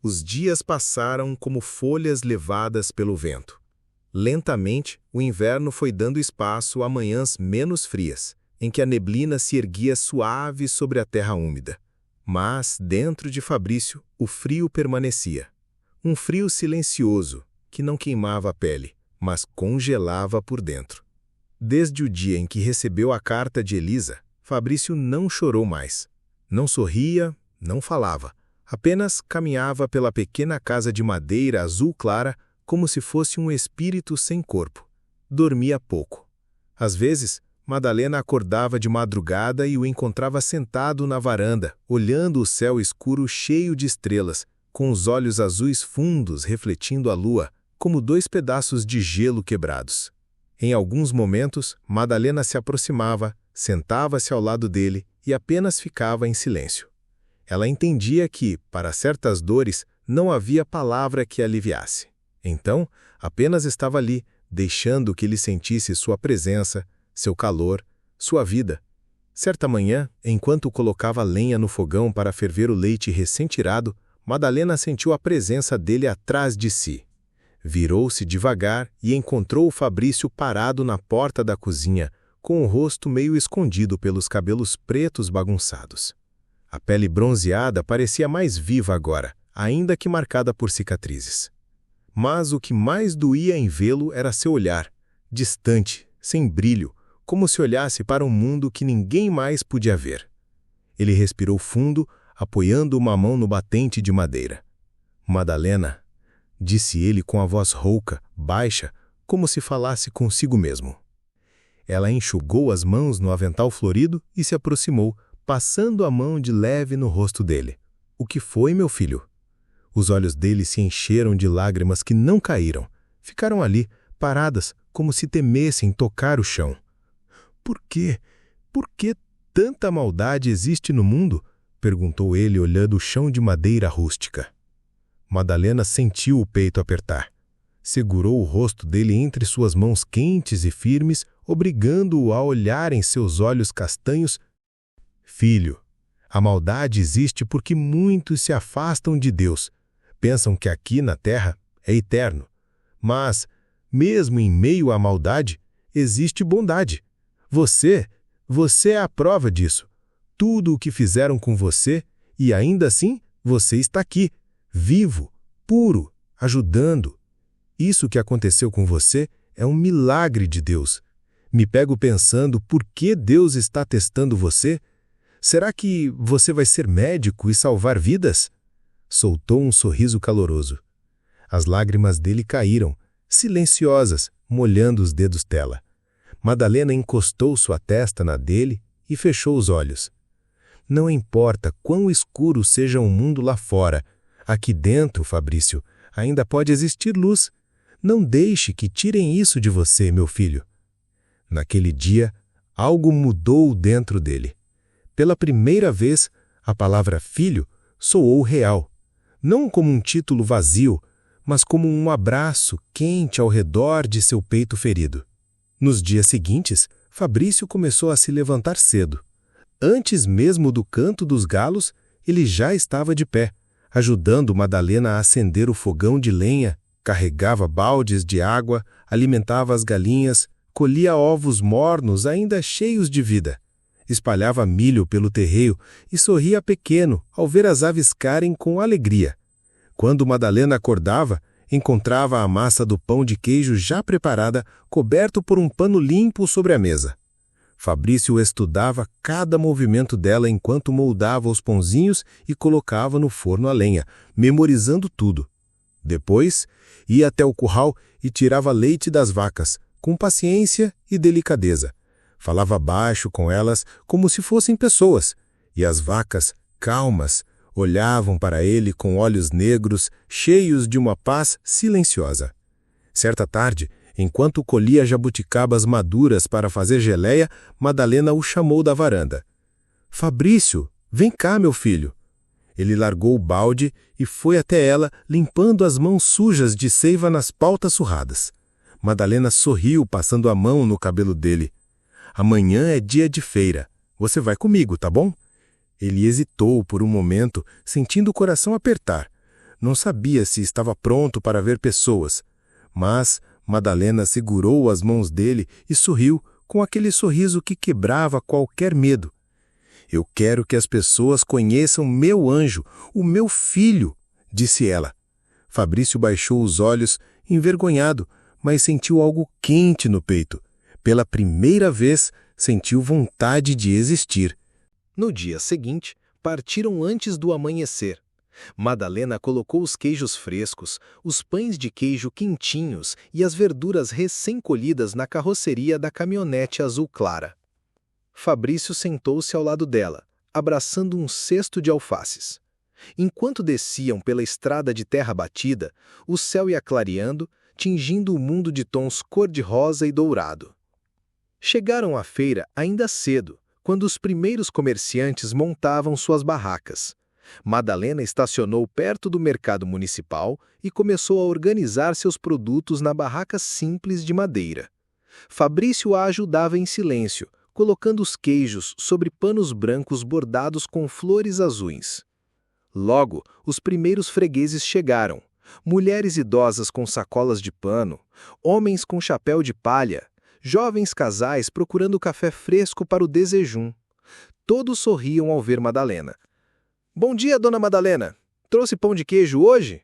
Os dias passaram como folhas levadas pelo vento. Lentamente, o inverno foi dando espaço a manhãs menos frias, em que a neblina se erguia suave sobre a terra úmida. Mas, dentro de Fabrício, o frio permanecia. Um frio silencioso, que não queimava a pele, mas congelava por dentro. Desde o dia em que recebeu a carta de Elisa, Fabrício não chorou mais. Não sorria, não falava. Apenas caminhava pela pequena casa de madeira azul clara como se fosse um espírito sem corpo. Dormia pouco. Às vezes, Madalena acordava de madrugada e o encontrava sentado na varanda, olhando o céu escuro cheio de estrelas, com os olhos azuis fundos refletindo a lua, como dois pedaços de gelo quebrados. Em alguns momentos, Madalena se aproximava, sentava-se ao lado dele e apenas ficava em silêncio. Ela entendia que, para certas dores, não havia palavra que aliviasse. Então, apenas estava ali, deixando que ele sentisse sua presença, seu calor, sua vida. Certa manhã, enquanto colocava lenha no fogão para ferver o leite recém-tirado, Madalena sentiu a presença dele atrás de si. Virou-se devagar e encontrou o Fabrício parado na porta da cozinha, com o rosto meio escondido pelos cabelos pretos bagunçados. A pele bronzeada parecia mais viva agora, ainda que marcada por cicatrizes. Mas o que mais doía em vê-lo era seu olhar, distante, sem brilho, como se olhasse para um mundo que ninguém mais podia ver. Ele respirou fundo, apoiando uma mão no batente de madeira. "Madalena", disse ele com a voz rouca, baixa, como se falasse consigo mesmo. Ela enxugou as mãos no avental florido e se aproximou, passando a mão de leve no rosto dele. "O que foi, meu filho?" Os olhos dele se encheram de lágrimas que não caíram. Ficaram ali, paradas, como se temessem tocar o chão. "Por quê? Por que tanta maldade existe no mundo?" perguntou ele, olhando o chão de madeira rústica. Madalena sentiu o peito apertar. Segurou o rosto dele entre suas mãos quentes e firmes, obrigando-o a olhar em seus olhos castanhos. "Filho, a maldade existe porque muitos se afastam de Deus. Pensam que aqui na terra é eterno. Mas, mesmo em meio à maldade, existe bondade. Você é a prova disso. Tudo o que fizeram com você, e ainda assim, você está aqui, vivo, puro, ajudando. Isso que aconteceu com você é um milagre de Deus. Me pego pensando por que Deus está testando você. Será que você vai ser médico e salvar vidas?" Soltou um sorriso caloroso. As lágrimas dele caíram, silenciosas, molhando os dedos dela. Madalena encostou sua testa na dele e fechou os olhos. "Não importa quão escuro seja o mundo lá fora, aqui dentro, Fabrício, ainda pode existir luz. Não deixe que tirem isso de você, meu filho." Naquele dia, algo mudou dentro dele. Pela primeira vez, a palavra filho soou real, não como um título vazio, mas como um abraço quente ao redor de seu peito ferido. Nos dias seguintes, Fabrício começou a se levantar cedo. Antes mesmo do canto dos galos, ele já estava de pé, ajudando Madalena a acender o fogão de lenha, carregava baldes de água, alimentava as galinhas, colhia ovos mornos ainda cheios de vida. Espalhava milho pelo terreiro e sorria pequeno ao ver as aves carem com alegria. Quando Madalena acordava, encontrava a massa do pão de queijo já preparada, coberto por um pano limpo sobre a mesa. Fabrício estudava cada movimento dela enquanto moldava os pãozinhos e colocava no forno a lenha, memorizando tudo. Depois, ia até o curral e tirava leite das vacas, com paciência e delicadeza. Falava baixo com elas como se fossem pessoas, e as vacas, calmas, olhavam para ele com olhos negros, cheios de uma paz silenciosa. Certa tarde, enquanto colhia jabuticabas maduras para fazer geleia, Madalena o chamou da varanda. "Fabrício, vem cá, meu filho." Ele largou o balde e foi até ela, limpando as mãos sujas de seiva nas pautas surradas. Madalena sorriu, passando a mão no cabelo dele. "Amanhã é dia de feira. Você vai comigo, tá bom?" Ele hesitou por um momento, sentindo o coração apertar. Não sabia se estava pronto para ver pessoas, mas Madalena segurou as mãos dele e sorriu com aquele sorriso que quebrava qualquer medo. Eu quero que as pessoas conheçam meu anjo, o meu filho, disse ela. Fabrício baixou os olhos, envergonhado, mas sentiu algo quente no peito. Pela primeira vez, sentiu vontade de existir. No dia seguinte, partiram antes do amanhecer. Madalena colocou os queijos frescos, os pães de queijo quentinhos e as verduras recém-colhidas na carroceria da caminhonete azul clara. Fabrício sentou-se ao lado dela, abraçando um cesto de alfaces. Enquanto desciam pela estrada de terra batida, o céu ia clareando, tingindo o mundo de tons cor-de-rosa e dourado. Chegaram à feira ainda cedo, quando os primeiros comerciantes montavam suas barracas. Madalena estacionou perto do mercado municipal e começou a organizar seus produtos na barraca simples de madeira. Fabrício a ajudava em silêncio, colocando os queijos sobre panos brancos bordados com flores azuis. Logo, os primeiros fregueses chegaram. Mulheres idosas com sacolas de pano, homens com chapéu de palha, jovens casais procurando café fresco para o desejum. Todos sorriam ao ver Madalena. Bom dia, dona Madalena. Trouxe pão de queijo hoje?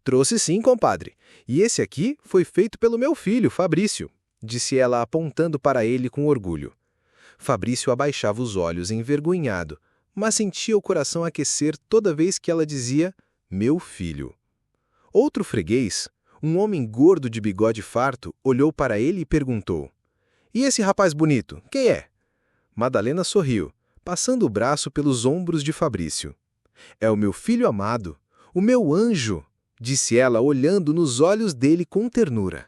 Trouxe sim, compadre. E esse aqui foi feito pelo meu filho, Fabrício, disse ela apontando para ele com orgulho. Fabrício abaixava os olhos envergonhado, mas sentia o coração aquecer toda vez que ela dizia, meu filho. Outro freguês, um homem gordo de bigode farto, olhou para ele e perguntou, e esse rapaz bonito, quem é? Madalena sorriu, passando o braço pelos ombros de Fabrício. É o meu filho amado, o meu anjo, disse ela olhando nos olhos dele com ternura.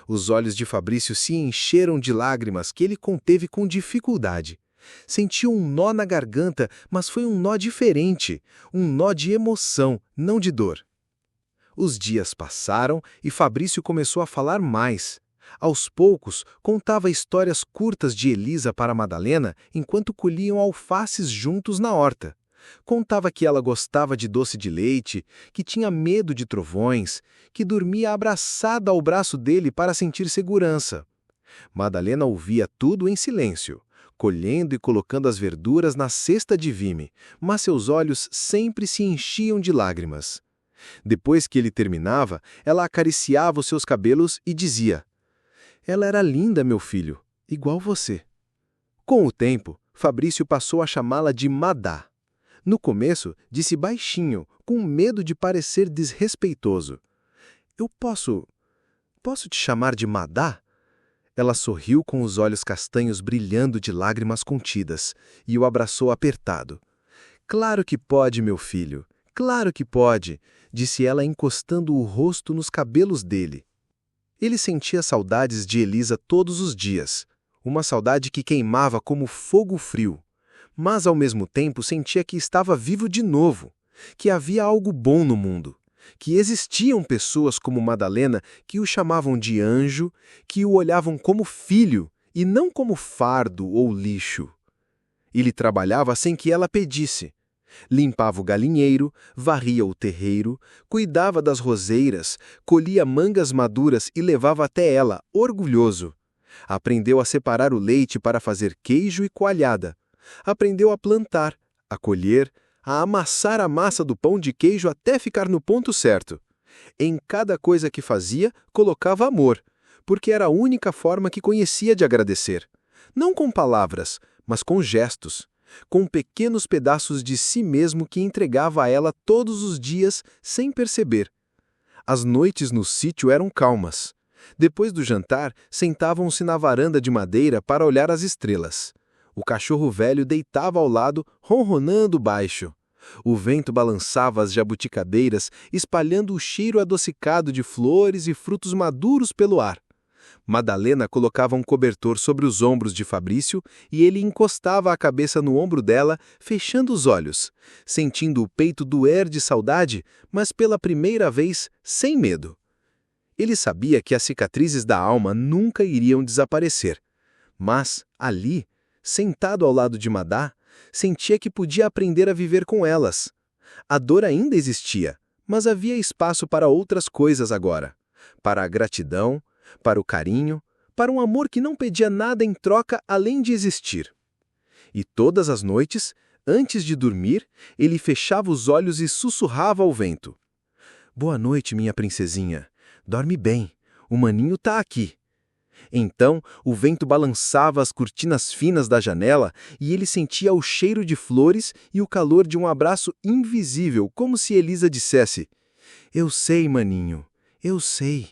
Os olhos de Fabrício se encheram de lágrimas que ele conteve com dificuldade. Sentiu um nó na garganta, mas foi um nó diferente, um nó de emoção, não de dor. Os dias passaram e Fabrício começou a falar mais. Aos poucos, contava histórias curtas de Elisa para Madalena enquanto colhiam alfaces juntos na horta. Contava que ela gostava de doce de leite, que tinha medo de trovões, que dormia abraçada ao braço dele para sentir segurança. Madalena ouvia tudo em silêncio, colhendo e colocando as verduras na cesta de vime, mas seus olhos sempre se enchiam de lágrimas. Depois que ele terminava, ela acariciava os seus cabelos e dizia: ela era linda, meu filho, igual você. Com o tempo, Fabrício passou a chamá-la de Madá. No começo, disse baixinho, com medo de parecer desrespeitoso. Eu posso te chamar de Madá? Ela sorriu com os olhos castanhos brilhando de lágrimas contidas e o abraçou apertado. Claro que pode, meu filho, claro que pode, disse ela encostando o rosto nos cabelos dele. Ele sentia saudades de Elisa todos os dias, uma saudade que queimava como fogo frio, mas ao mesmo tempo sentia que estava vivo de novo, que havia algo bom no mundo, que existiam pessoas como Madalena que o chamavam de anjo, que o olhavam como filho e não como fardo ou lixo. Ele trabalhava sem que ela pedisse. Limpava o galinheiro, varria o terreiro, cuidava das roseiras, colhia mangas maduras e levava até ela, orgulhoso. Aprendeu a separar o leite para fazer queijo e coalhada. Aprendeu a plantar, a colher, a amassar a massa do pão de queijo até ficar no ponto certo. Em cada coisa que fazia, colocava amor, porque era a única forma que conhecia de agradecer. Não com palavras, mas com gestos. Com pequenos pedaços de si mesmo que entregava a ela todos os dias sem perceber. As noites no sítio eram calmas. Depois do jantar, sentavam-se na varanda de madeira para olhar as estrelas. O cachorro velho deitava ao lado, ronronando baixo. O vento balançava as jabuticabeiras, espalhando o cheiro adocicado de flores e frutos maduros pelo ar. Madalena colocava um cobertor sobre os ombros de Fabrício e ele encostava a cabeça no ombro dela, fechando os olhos, sentindo o peito doer de saudade, mas pela primeira vez sem medo. Ele sabia que as cicatrizes da alma nunca iriam desaparecer, mas, ali, sentado ao lado de Madá, sentia que podia aprender a viver com elas. A dor ainda existia, Mas havia espaço para outras coisas agora. Para a gratidão, para o carinho, para um amor que não pedia nada em troca além de existir. E todas as noites, antes de dormir, ele fechava os olhos e sussurrava ao vento: "Boa noite, minha princesinha. Dorme bem. O maninho tá aqui." Então, o vento balançava as cortinas finas da janela e ele sentia o cheiro de flores e o calor de um abraço invisível, como se Elisa dissesse: "Eu sei, maninho, eu sei."